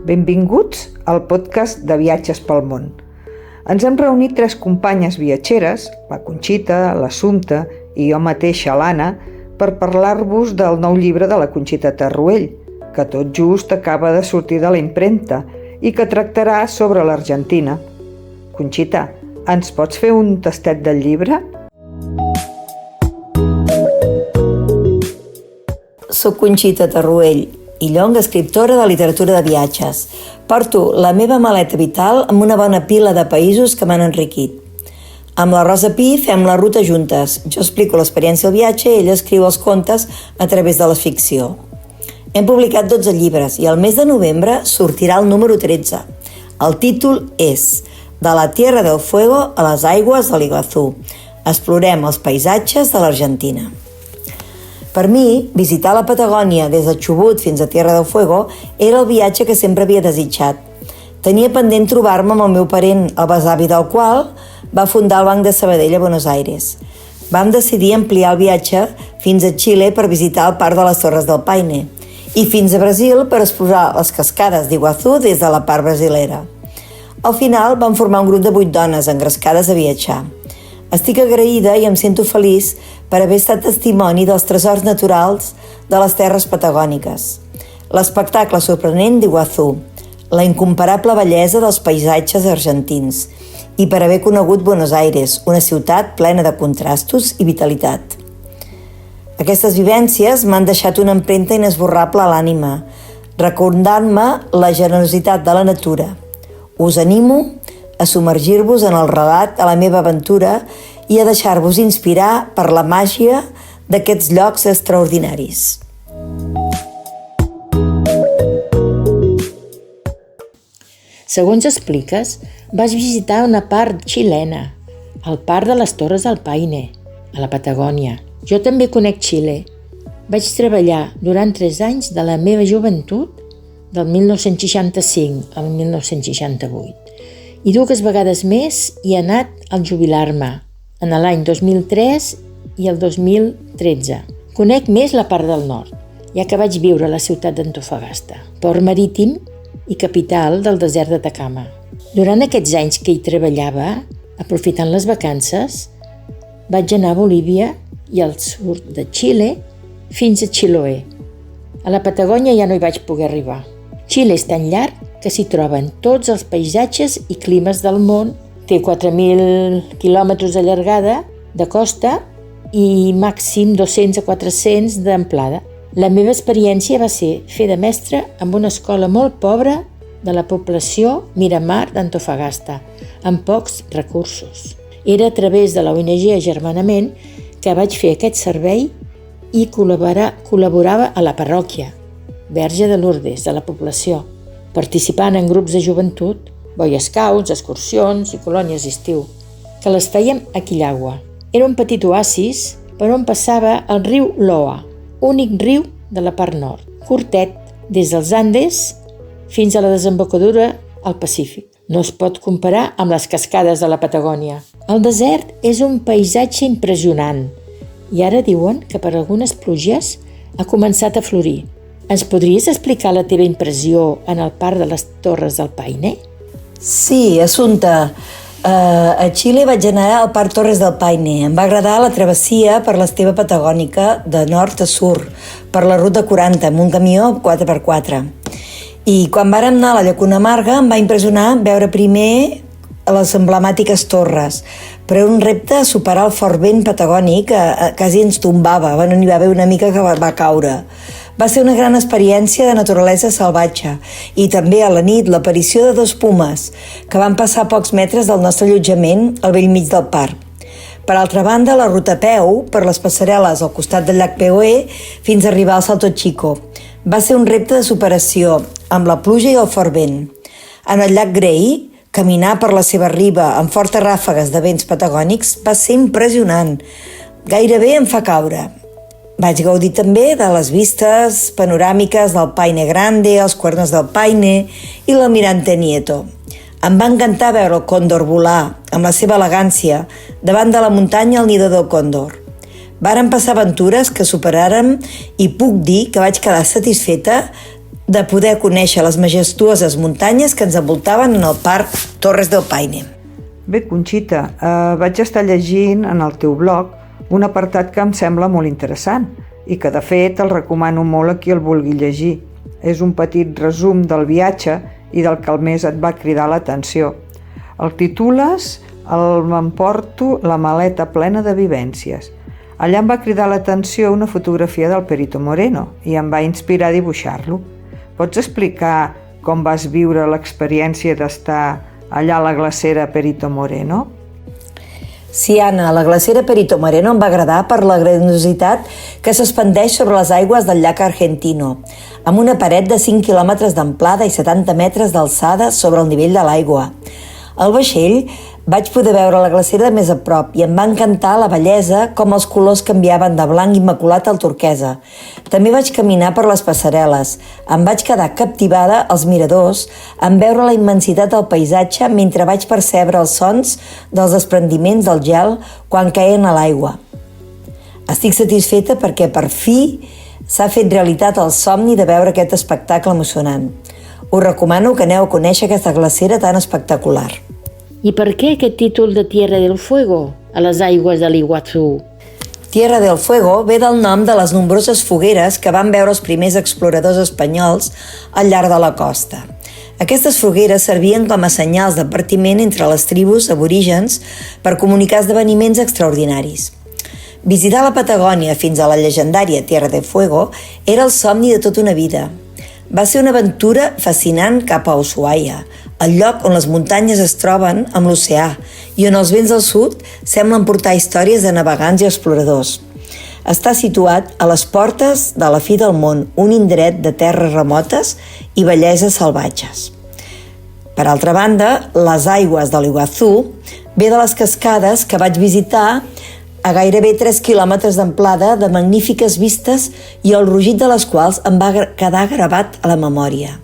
Benvinguts al podcast de Viatges pel món. Ens hem reunit 3 companyes viatgeres, la Conxita, l'Assumpta i jo mateixa, l'Anna, per parlar-vos del nou llibre de la Conxita Tarruell, que tot just acaba de sortir de la impremta i que tractarà sobre l'Argentina. Conxita, ens pots fer un tastet del llibre? Soc Conxita Tarruell i llonga escriptora de literatura de viatges. Porto la meva maleta vital amb una bona pila de països que m'han enriquit. Amb la Rosa Pi fem la ruta juntes. Jo explico l'experiència del viatge i ella escriu els contes a través de la ficció. Hem publicat 12 llibres i al mes de novembre sortirà el número 13. El títol és De la Tierra del Fuego a les aigües de l'Iguazú. Explorem els paisatges de l'Argentina. Per mi, visitar la Patagònia des de Chubut fins a Tierra del Fuego era el viatge que sempre havia desitjat. Tenia pendent trobar-me amb el meu parent, el besavi del qual va fundar el Banc de Sabadell a Buenos Aires. Vam decidir ampliar el viatge fins a Xile per visitar el Parc de les Torres del Paine i fins a Brasil per explorar les cascades d'Iguazú des de la part brasilera. Al final vam formar un grup de 8 dones engrescades a viatjar. Estic agraïda i em sento feliç per haver estat testimoni dels tresors naturals de les terres patagòniques, l'espectacle sorprenent d'Iguazú, la incomparable bellesa dels paisatges argentins i per haver conegut Buenos Aires, una ciutat plena de contrastos i vitalitat. Aquestes vivències m'han deixat una empremta inesborrable a l'ànima, recordant-me la generositat de la natura. Us animo a submergir-vos en el relat a la meva aventura i a deixar-vos inspirar per la màgia d'aquests llocs extraordinaris. Segons expliques, vas visitar una part xilena, el Parc de les Torres del Paine, a la Patagònia. Jo també conec Xile. Vaig treballar durant 3 anys de la meva joventut, del 1965 al 1968. I 2 vegades més hi he anat al jubilar-me, en l'any 2003 i el 2013. Conec més la part del nord, ja que vaig viure a la ciutat d'Antofagasta, port marítim i capital del desert d'Atacama. Durant aquests anys que hi treballava, aprofitant les vacances, vaig anar a Bolívia i al sud de Xile fins a Chiloé. A la Patagònia ja no hi vaig poder arribar. Xile és tan llarg que s'hi troben tots els paisatges i climes del món. Té 4.000 quilòmetres de llargada de costa i màxim 200 a 400 d'amplada. La meva experiència va ser fer de mestra en una escola molt pobra de la població Miramar d'Antofagasta, amb pocs recursos. Era a través de la ONG Agermanament que vaig fer aquest servei i col·laborava a la parròquia Verge de Lourdes de la població, participant en grups de joventut, Boy Scouts, excursions i colònies d'estiu, que les fèiem a Quillagua. Era un petit oasis per on passava el riu Loa, únic riu de la part nord, curtet des dels Andes fins a la desembocadura al Pacífic. No es pot comparar amb les cascades de la Patagònia. El desert és un paisatge impressionant i ara diuen que per algunes pluges ha començat a florir. Ens podries explicar la teva impressió en el Parc de les Torres del Paine? Sí, Assumpta. A Xile vaig anar al Parc Torres del Paine. Em va agradar la travessia per l'esteva patagònica de nord a sud, per la ruta 40, amb un camió 4x4. I quan vàrem anar a la Llacuna Amarga em va impressionar veure primer les emblemàtiques torres, però era un repte superar el fort vent patagònic que quasi ens tombava. N'hi va haver una mica que va caure. Va ser una gran experiència de naturalesa salvatge i també a la nit l'aparició de 2 pumes que van passar a pocs metres del nostre allotjament al bell mig del parc. Per altra banda, la ruta a peu per les passarel·les al costat del llac Peoe fins a arribar al Salto Chico. Va ser un repte de superació amb la pluja i el fort vent. En el llac Grey, caminar per la seva riba amb fortes ràfegues de vents patagònics va ser impressionant. Gairebé em fa caure. Vaig gaudir també de les vistes panoràmiques del Paine Grande, els Cuernos del Paine i l'Almirante Nieto. Em va encantar veure el còndor volar, amb la seva elegància, davant de la muntanya al nido del còndor. Varen passar aventures que superàrem i puc dir que vaig quedar satisfeta de poder conèixer les majestuoses muntanyes que ens envoltaven en el Parc Torres del Paine. Bé, Conxita, vaig estar llegint en el teu blog un apartat que em sembla molt interessant i que, de fet, el recomano molt a qui el vulgui llegir. És un petit resum del viatge i del que més et va cridar l'atenció. El titules «M'emporto la maleta plena de vivències». Allà em va cridar l'atenció una fotografia del Perito Moreno i em va inspirar a dibuixar-lo. Pots explicar com vas viure l'experiència d'estar allà a la glacera Perito Moreno? Sí, Anna, la glacera Perito Moreno em va agradar per la grandiositat que s'expandeix sobre les aigües del llac Argentino, amb una paret de 5 quilòmetres d'amplada i 70 metres d'alçada sobre el nivell de l'aigua. Al vaixell vaig poder veure la glacera de més a prop i em va encantar la bellesa com els colors canviaven de blanc immaculat al turquesa. També vaig caminar per les passarel·les. Em vaig quedar captivada als miradors en veure la immensitat del paisatge mentre vaig percebre els sons dels desprendiments del gel quan caien a l'aigua. Estic satisfeta perquè per fi s'ha fet realitat el somni de veure aquest espectacle emocionant. Us recomano que aneu a conèixer aquesta glacera tan espectacular. I per què aquest títol de Tierra del Fuego, a les aigües de l'Iguazú? Tierra del Fuego ve del nom de les nombroses fogueres que van veure els primers exploradors espanyols al llarg de la costa. Aquestes fogueres servien com a senyals d'advertiment entre les tribus aborígens per comunicar esdeveniments extraordinaris. Visitar la Patagònia fins a la llegendària Tierra del Fuego era el somni de tota una vida. Va ser una aventura fascinant cap a Ushuaia, el lloc on les muntanyes es troben amb l'oceà i on els vents del sud semblen portar històries de navegants i exploradors. Està situat a les portes de la fi del món, un indret de terres remotes i belleses salvatges. Per altra banda, les aigües de l'Iguazú ve de les cascades que vaig visitar a gairebé 3 quilòmetres d'amplada de magnífiques vistes i el rugit de les quals em va quedar gravat a la memòria.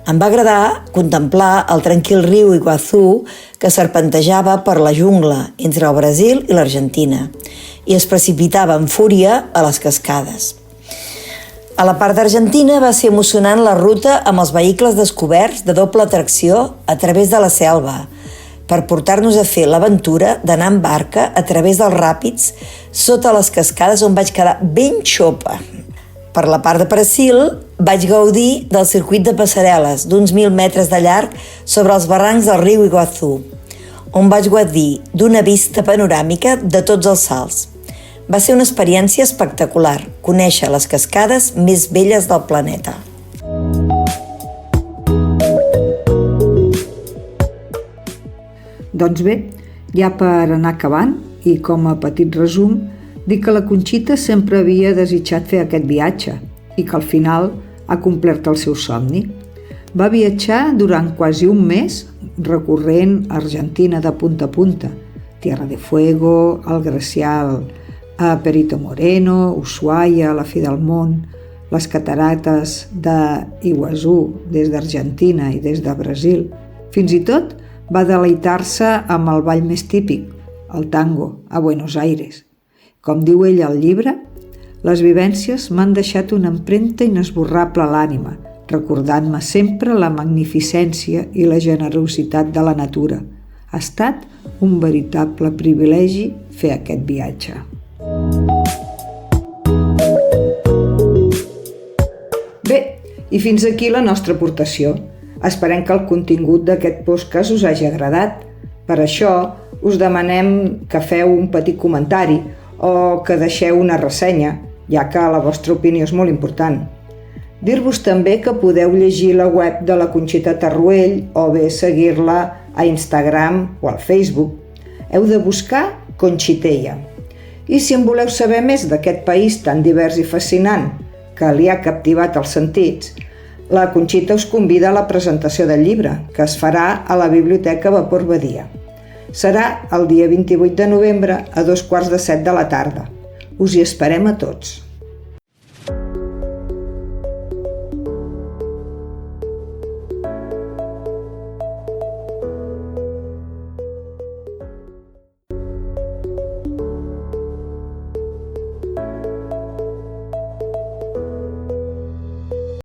Em va agradar contemplar el tranquil riu Iguazú que serpentejava per la jungla entre el Brasil i l'Argentina i es precipitava amb fúria a les cascades. A la part d'Argentina va ser emocionant la ruta amb els vehicles descoberts de doble tracció a través de la selva, per portar-nos a fer l'aventura d'anar en barca a través dels ràpids sota les cascades on vaig quedar ben xopa. Per la part de Brasil vaig gaudir del circuit de passarel·les d'uns 1.000 metres de llarg sobre els barrancs del riu Iguazú, on vaig gaudir d'una vista panoràmica de tots els salts. Va ser una experiència espectacular, conèixer les cascades més belles del planeta. Doncs bé, ja per anar acabant i com a petit resum, dic que la Conxita sempre havia desitjat fer aquest viatge i que al final ha complert el seu somni. Va viatjar durant quasi un mes recorrent Argentina de punta a punta, Tierra del Fuego, el glacial a Perito Moreno, Ushuaia, la fi del món, les catarates d'Iguazú des d'Argentina i des de Brasil. Fins i tot va deleitar-se amb el ball més típic, el tango, a Buenos Aires. Com diu ella al llibre, les vivències m'han deixat una empremta inesborrable a l'ànima, recordant-me sempre la magnificència i la generositat de la natura. Ha estat un veritable privilegi fer aquest viatge. Bé, i fins aquí la nostra aportació. Esperem que el contingut d'aquest podcast us hagi agradat. Per això us demanem que feu un petit comentari o que deixeu una ressenya, ja que la vostra opinió és molt important. Dir-vos també que podeu llegir la web de la Conxita Tarruell o bé seguir-la a Instagram o al Facebook. Heu de buscar Conxitella. I si en voleu saber més d'aquest país tan divers i fascinant que li ha captivat els sentits, la Conxita us convida a la presentació del llibre, que es farà a la Biblioteca Vapor Badia. Serà el dia 28 de novembre a 14:15 de la tarda. Us hi esperem a tots.